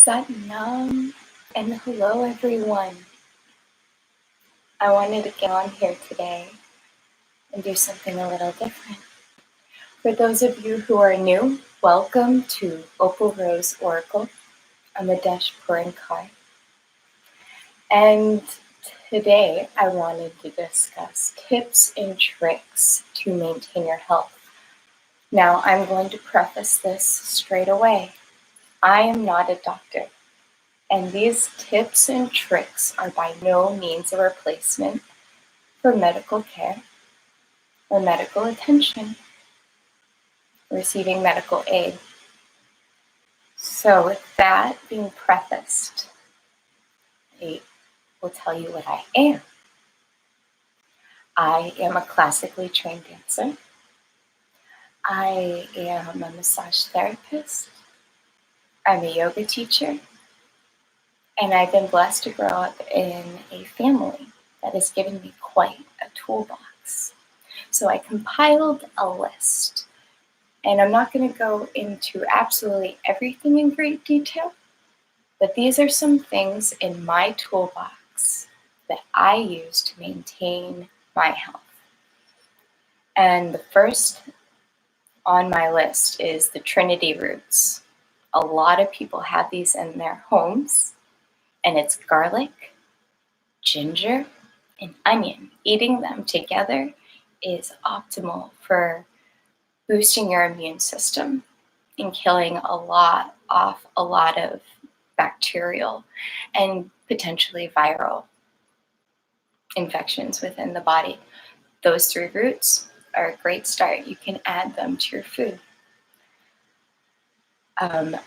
Satnam, and hello everyone. I wanted to get on here today and do something a little different. For those of you who are new, welcome to Opal Rose Oracle. I'm Adesh Puran Kaur. And today I wanted to discuss tips and tricks to maintain your health. Now I'm going to preface this straight away. I am not a doctor. And these tips and tricks are by no means a replacement for medical care or medical attention, receiving medical aid. So with that being prefaced, I will tell you what I am. I am a classically trained dancer. I am a massage therapist. I'm a yoga teacher. And I've been blessed to grow up in a family that has given me quite a toolbox. So I compiled a list, and I'm not going to go into absolutely everything in great detail, but these are some things in my toolbox that I use to maintain my health. And the first on my list is the Trinity roots. A lot of people have these in their homes, and it's garlic, ginger, and onion. Eating them together is optimal for boosting your immune system and killing a lot of bacterial and potentially viral infections within the body. Those 3 roots are a great start. You can add them to your food.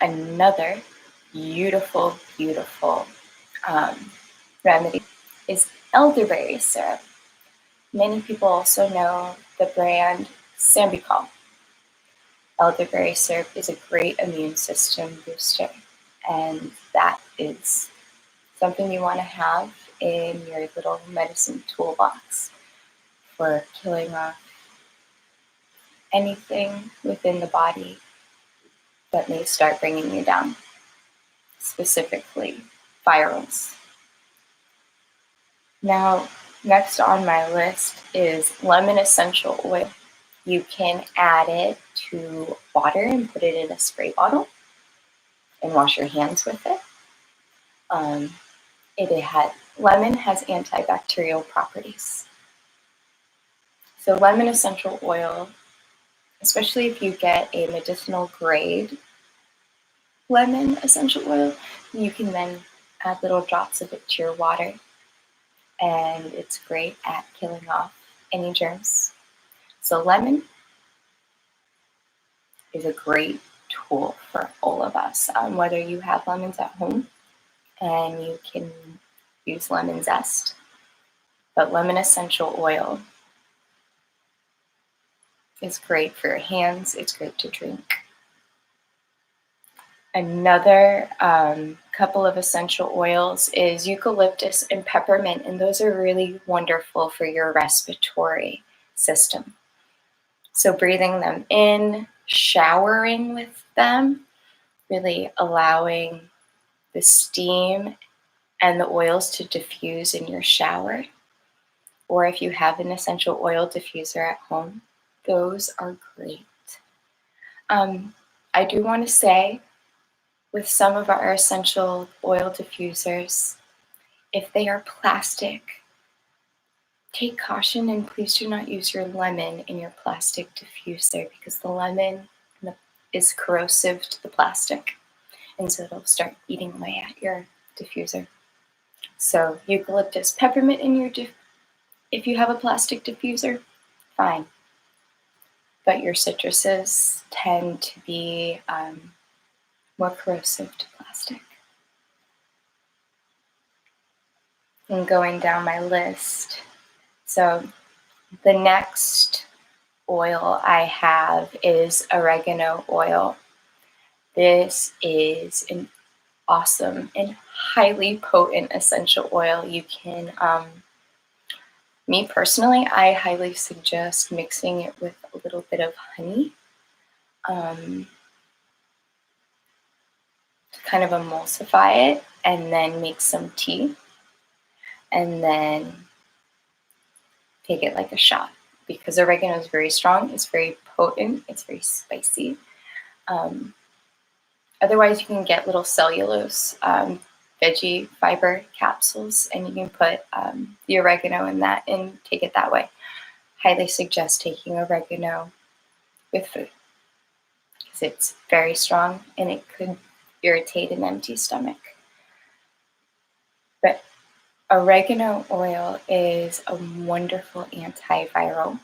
Another beautiful remedy is elderberry syrup. Many people also know the brand Sambucol. Elderberry syrup is a great immune system booster, and that is something you want to have in your little medicine toolbox for killing off anything within the body that may start bringing you down, specifically virals. Now, next on my list is lemon essential oil. You can add it to water and put it in a spray bottle and wash your hands with it. Lemon has antibacterial properties. So lemon essential oil, especially if you get a medicinal grade lemon essential oil, you can then add little drops of it to your water, and it's great at killing off any germs. So lemon is a great tool for all of us, whether you have lemons at home and you can use lemon zest, but lemon essential oil is great for your hands. It's great to drink. Another couple of essential oils is eucalyptus and peppermint, and those are really wonderful for your respiratory system. So breathing them in, showering with them, really allowing the steam and the oils to diffuse in your shower. Or if you have an essential oil diffuser at home, those are great. I do want to say, with some of our essential oil diffusers, if they are plastic, take caution and please do not use your lemon in your plastic diffuser, because the lemon is corrosive to the plastic, and so it'll start eating away at your diffuser. So eucalyptus peppermint in your if you have a plastic diffuser, fine. But your citruses tend to be more corrosive to plastic. And going down my list, so the next oil I have is oregano oil. This is an awesome and highly potent essential oil. You can, me personally, I highly suggest mixing it with a little bit of honey. to kind of emulsify it and then make some tea and then take it like a shot, because oregano is very strong, it's very potent, it's very spicy. Otherwise, you can get little cellulose veggie fiber capsules, and you can put the oregano in that and take it that way. Highly suggest taking oregano with food because it's very strong and it could irritate an empty stomach. But oregano oil is a wonderful antiviral.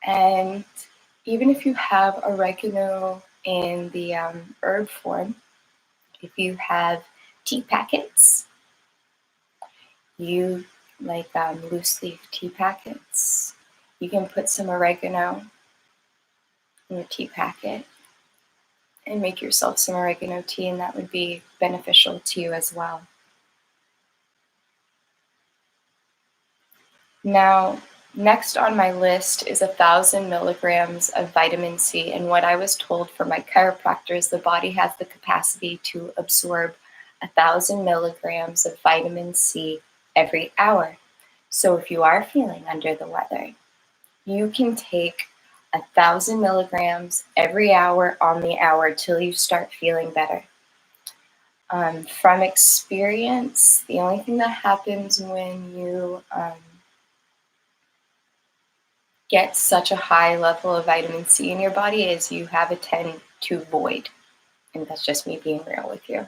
And even if you have oregano in the herb form, if you have tea packets, you like loose leaf tea packets, you can put some oregano in your tea packet and make yourself some oregano tea, and that would be beneficial to you as well. Now, next on my list is 1,000 milligrams of vitamin C, and what I was told from my chiropractor is the body has the capacity to absorb 1,000 milligrams of vitamin C every hour. So if you are feeling under the weather, you can take 1,000 milligrams every hour on the hour till you start feeling better. From experience, the only thing that happens when you get such a high level of vitamin C in your body is you have a tend to void. And that's just me being real with you.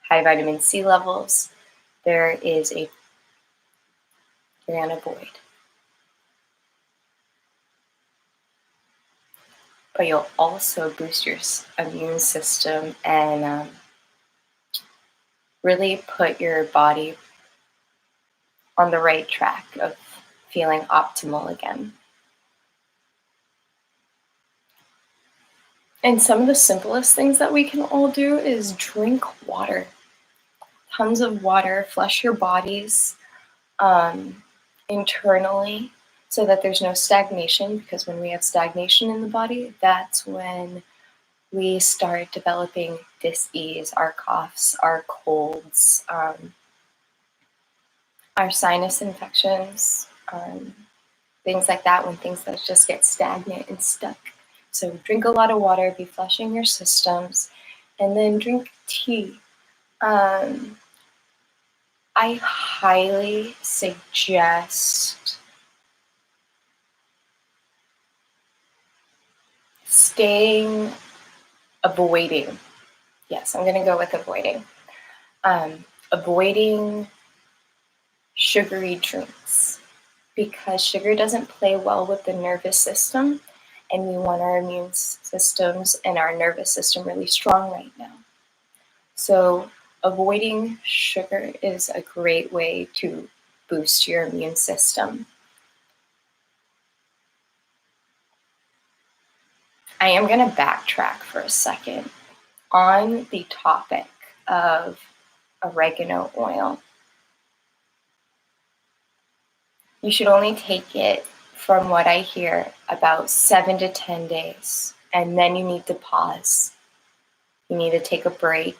High vitamin C levels, you're in a void. But you'll also boost your immune system and really put your body on the right track of feeling optimal again. And some of the simplest things that we can all do is drink water. Tons of water, flush your bodies internally so that there's no stagnation, because when we have stagnation in the body, that's when we start developing dis-ease, our coughs, our colds, our sinus infections, things like that, when things that just get stagnant and stuck. So drink a lot of water, be flushing your systems, and then drink tea. I highly suggest avoiding. Yes, I'm going to go with avoiding. Avoiding sugary drinks, because sugar doesn't play well with the nervous system, and we want our immune systems and our nervous system really strong right now. So avoiding sugar is a great way to boost your immune system. I am going to backtrack for a second on the topic of oregano oil. You should only take it, from what I hear, about 7 to 10 days, and then you need to pause. You need to take a break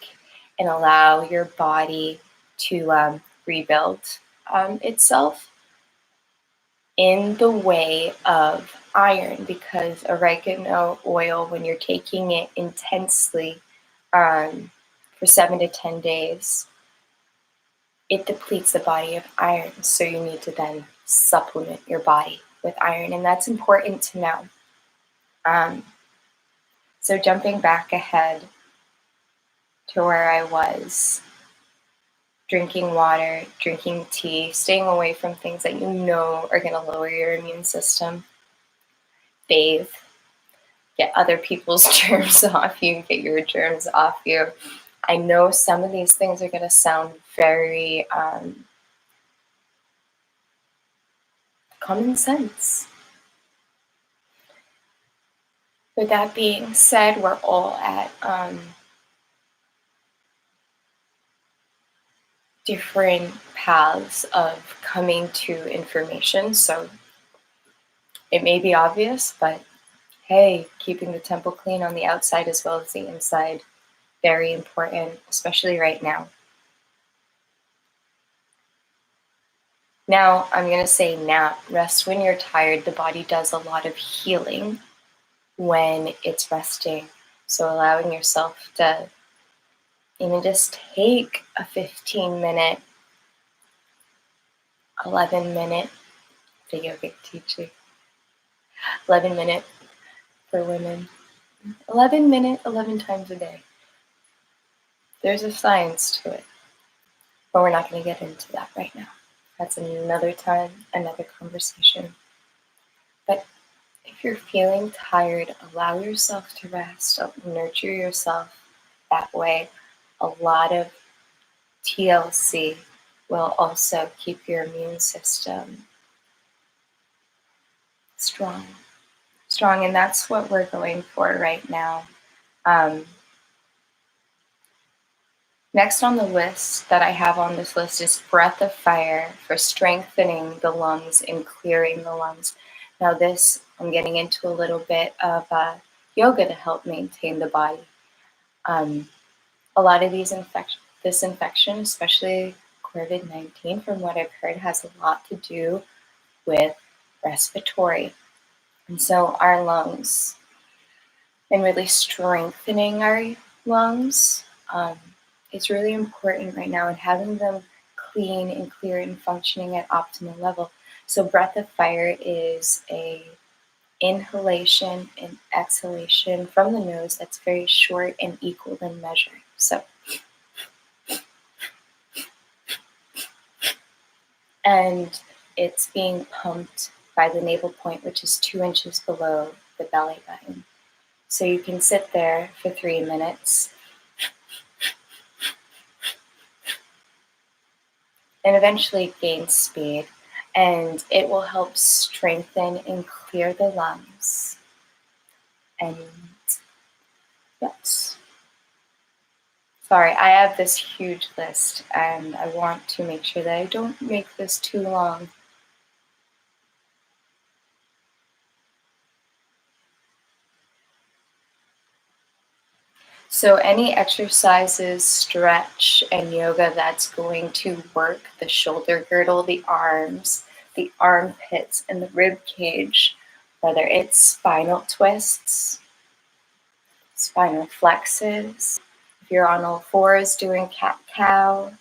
and allow your body to rebuild itself in the way of iron, because oregano oil, when you're taking it intensely for 7 to 10 days, it depletes the body of iron. So you need to then supplement your body with iron, and that's important to know. So jumping back ahead to where I was, drinking water, drinking tea, staying away from things that you know are going to lower your immune system. Bathe, get other people's germs off you, get your germs off you. I know some of these things are going to sound very common sense. With that being said, we're all at different paths of coming to information. So it may be obvious, but hey, keeping the temple clean on the outside as well as the inside, very important, especially right now. Now, I'm going to say nap. Rest when you're tired. The body does a lot of healing when it's resting. So allowing yourself to even just take a 15-minute, 11-minute, the yogic teaching, 11-minute for women, 11-minute, 11 times a day. There's a science to it, but we're not going to get into that right now. That's another time, another conversation. But if you're feeling tired, allow yourself to rest, nurture yourself that way. A lot of TLC will also keep your immune system strong, and that's what we're going for right now. Next on the list that I have on this list is breath of fire for strengthening the lungs and clearing the lungs. Now this, I'm getting into a little bit of yoga to help maintain the body. A lot of this infection, especially COVID-19, from what I've heard, has a lot to do with respiratory. And so our lungs, and really strengthening our lungs, it's really important right now, and having them clean and clear and functioning at optimal level. So breath of fire is a inhalation and exhalation from the nose that's very short and equal in measure. So, and it's being pumped by the navel point, which is 2 inches below the belly button. So you can sit there for 3 minutes and eventually gain speed, and it will help strengthen and clear the lungs. And yes, sorry, I have this huge list and I want to make sure that I don't make this too long. So any exercises, stretch, and yoga that's going to work the shoulder girdle, the arms, the armpits, and the rib cage, whether it's spinal twists, spinal flexes, if you're on all fours doing cat-cow,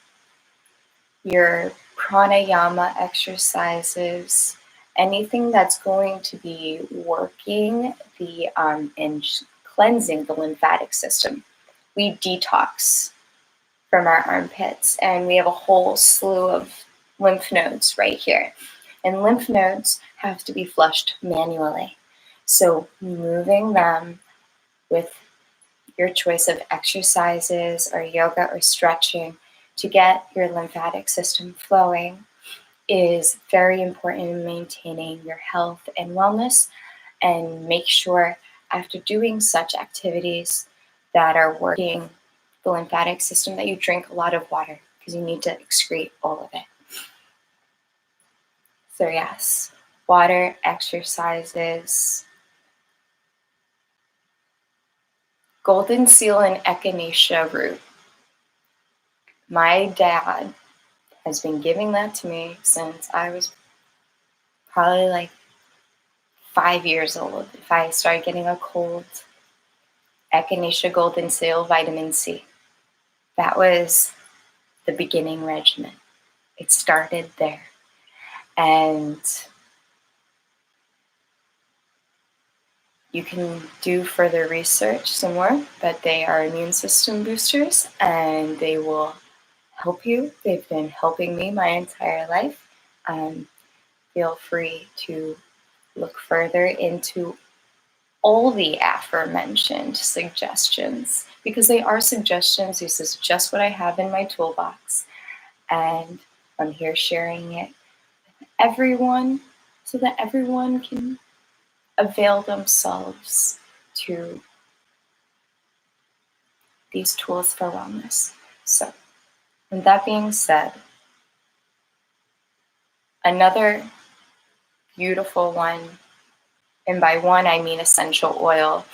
your pranayama exercises, anything that's going to be working the and cleansing the lymphatic system. We detox from our armpits, and we have a whole slew of lymph nodes right here. And lymph nodes have to be flushed manually. So moving them with your choice of exercises or yoga or stretching to get your lymphatic system flowing is very important in maintaining your health and wellness. And make sure after doing such activities that are working the lymphatic system that you drink a lot of water, because you need to excrete all of it. So yes, water, exercises, golden seal and echinacea root. My dad has been giving that to me since I was probably like 5 years old. If I started getting a cold, echinacea, golden seal, vitamin C. That was the beginning regimen. It started there. And you can do further research some more, but they are immune system boosters and they will help you. They've been helping me my entire life. Feel free to look further into all the aforementioned suggestions, because they are suggestions. This is just what I have in my toolbox, and I'm here sharing it with everyone so that everyone can avail themselves to these tools for wellness. So, with that being said, another beautiful one, and by one I mean essential oil,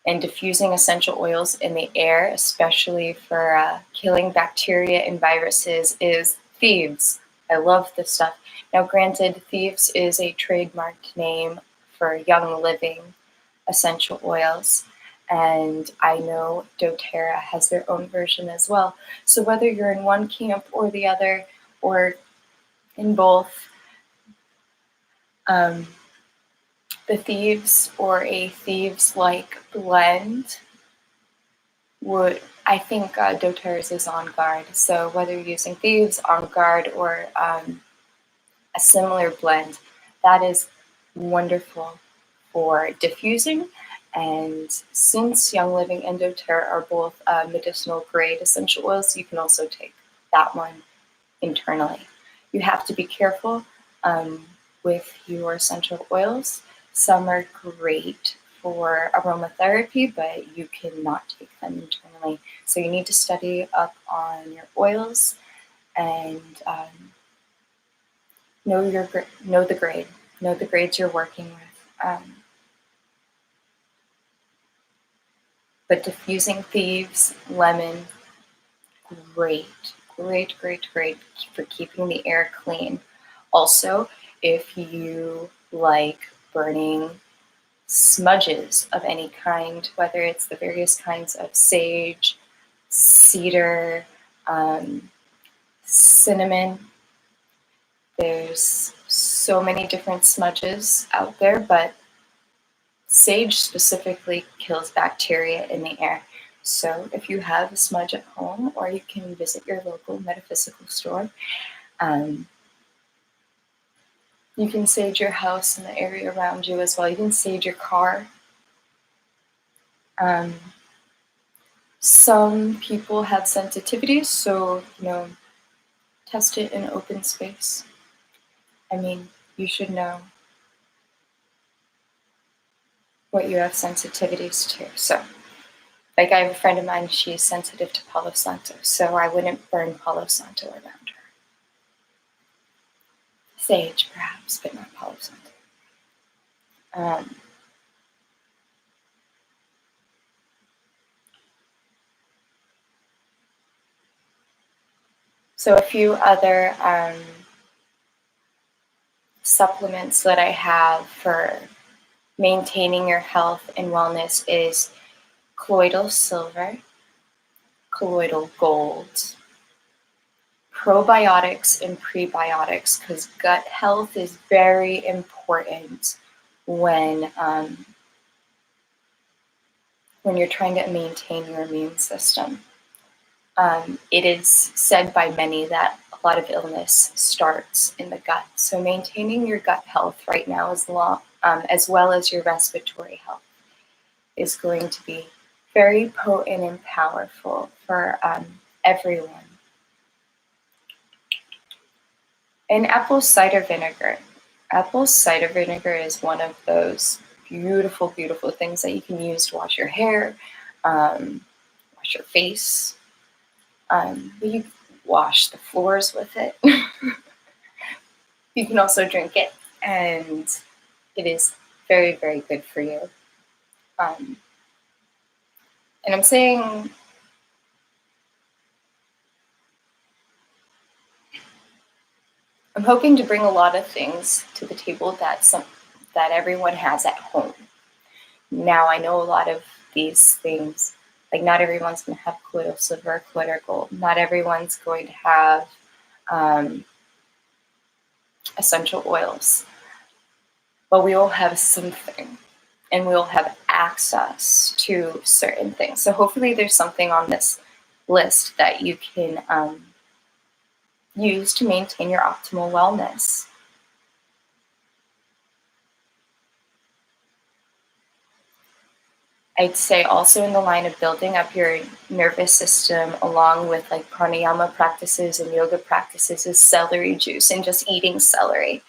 And diffusing essential oils in the air, especially for killing bacteria and viruses, is thieves. I love this stuff. Now, granted, thieves is a trademarked name for Young Living essential oils, and I know doTERRA has their own version as well. So whether you're in one camp or the other, or in both, the thieves or a thieves-like blend would, I think doTERRA's is on guard. So whether you're using thieves, on guard, or a similar blend, that is wonderful for diffusing. And since Young Living and doTERRA are both medicinal grade essential oils, you can also take that one internally. You have to be careful with your essential oils. Some are great for aromatherapy, but you cannot take them internally. So you need to study up on your oils and know the grade, know the grades you're working with. But diffusing thieves, lemon, great for keeping the air clean. Also, if you like burning smudges of any kind, whether it's the various kinds of sage, cedar, cinnamon, there's so many different smudges out there, but sage specifically kills bacteria in the air. So if you have a smudge at home, or you can visit your local metaphysical store, you can sage your house and the area around you as well. You can sage your car. Some people have sensitivities, so test it in open space. I mean, you should know what you have sensitivities to. So, like, I have a friend of mine, she's sensitive to Palo Santo, so I wouldn't burn Palo Santo around her. Sage, perhaps, but not Palo Santo. So a few other supplements that I have for maintaining your health and wellness is colloidal silver, colloidal gold, probiotics and prebiotics, because gut health is very important when you're trying to maintain your immune system. It is said by many that a lot of illness starts in the gut. So maintaining your gut health right now, as well as your respiratory health, is going to be very potent and powerful for everyone. And apple cider vinegar. Apple cider vinegar is one of those beautiful, beautiful things that you can use to wash your hair, wash your face. You wash the floors with it. You can also drink it, and it is very, very good for you. And I'm saying, I'm hoping to bring a lot of things to the table that everyone has at home. Now, I know a lot of these things, like not everyone's going to have colloidal silver, colloidal gold. Not everyone's going to have essential oils. But we all have something, and we all have access to certain things. So hopefully there's something on this list that you can use to maintain your optimal wellness. I'd say also in the line of building up your nervous system, along with like pranayama practices and yoga practices, is celery juice. And just eating celery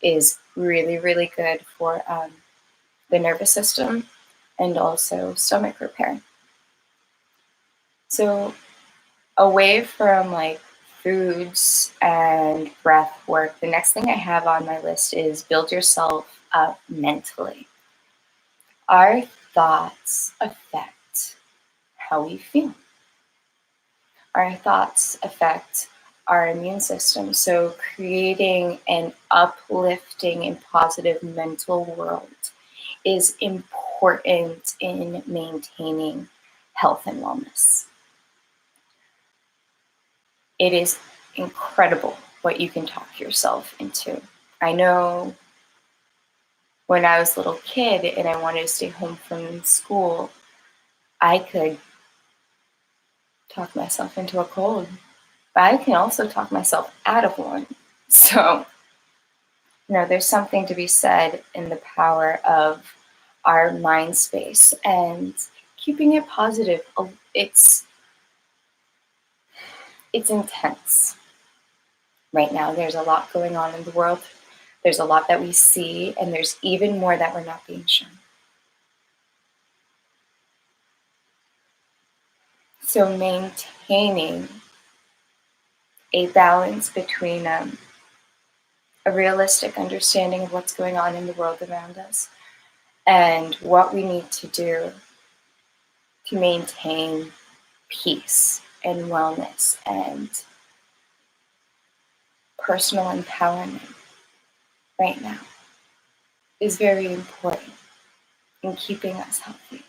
is really, really good for the nervous system and also stomach repair. So away from like foods and breath work, the next thing I have on my list is build yourself up mentally. Our thoughts affect how we feel. Our thoughts affect our immune system. So creating an uplifting and positive mental world is important in maintaining health and wellness. It is incredible what you can talk yourself into. I know when I was a little kid and I wanted to stay home from school, I could talk myself into a cold, but I can also talk myself out of one. So, there's something to be said in the power of our mind space and keeping it positive. It's intense. Right now, there's a lot going on in the world. There's a lot that we see, and there's even more that we're not being shown. So maintaining a balance between a realistic understanding of what's going on in the world around us and what we need to do to maintain peace and wellness and personal empowerment right now is very important in keeping us healthy.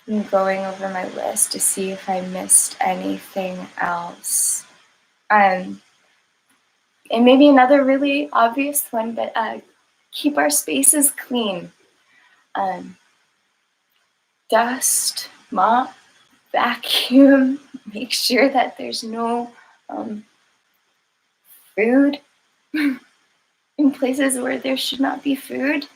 I'm going over my list to see if I missed anything else. And maybe another really obvious one, but keep our spaces clean. Dust, mop, vacuum, make sure that there's no food in places where there should not be food.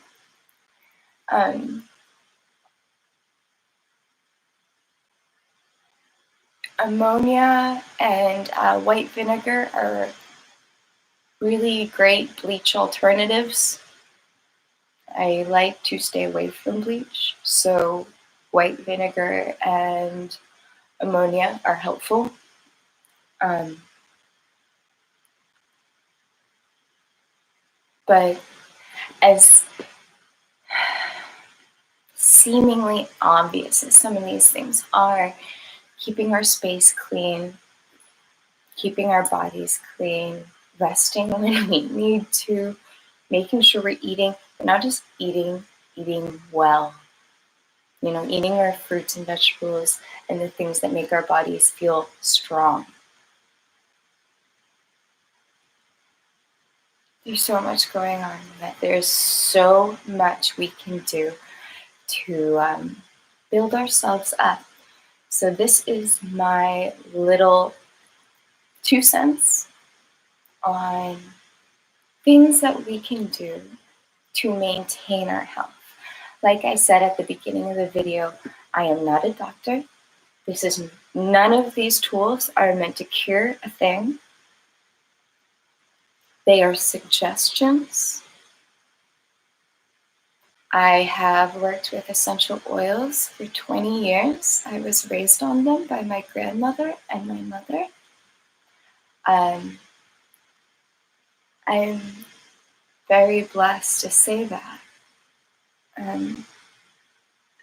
Ammonia and white vinegar are really great bleach alternatives. I like to stay away from bleach, so white vinegar and ammonia are helpful. But as seemingly obvious as some of these things are, keeping our space clean, keeping our bodies clean, resting when we need to, making sure we're eating, but not just eating well. Eating our fruits and vegetables and the things that make our bodies feel strong. There's so much going on that there's so much we can do to build ourselves up. So this is my little 2 cents on things that we can do to maintain our health. Like I said at the beginning of the video, I am not a doctor. None of these tools are meant to cure a thing. They are suggestions. I have worked with essential oils for 20 years. I was raised on them by my grandmother and my mother. I'm very blessed to say that.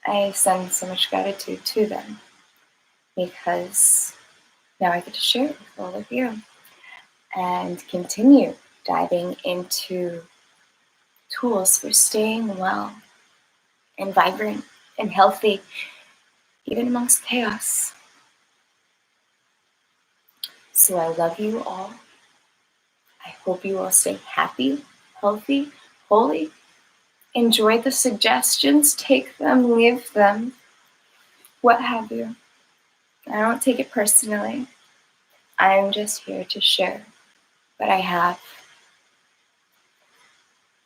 I send so much gratitude to them because now I get to share it with all of you and continue diving into tools for staying well and vibrant and healthy, even amongst chaos. So I love you all. I hope you all stay happy, healthy, holy. Enjoy the suggestions, take them, leave them, what have you. I don't take it personally. I'm just here to share what I have.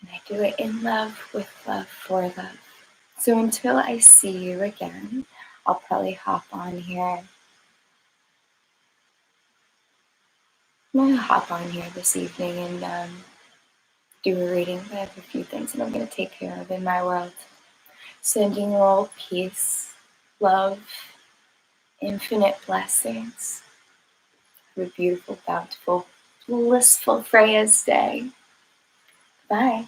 And I do it in love, with love, for love. So until I see you again, I'll probably hop on here. I'm going to hop on here this evening and do a reading. I have a few things that I'm going to take care of in my world. Sending you all peace, love, infinite blessings. Have a beautiful, bountiful, blissful Freya's day. Bye.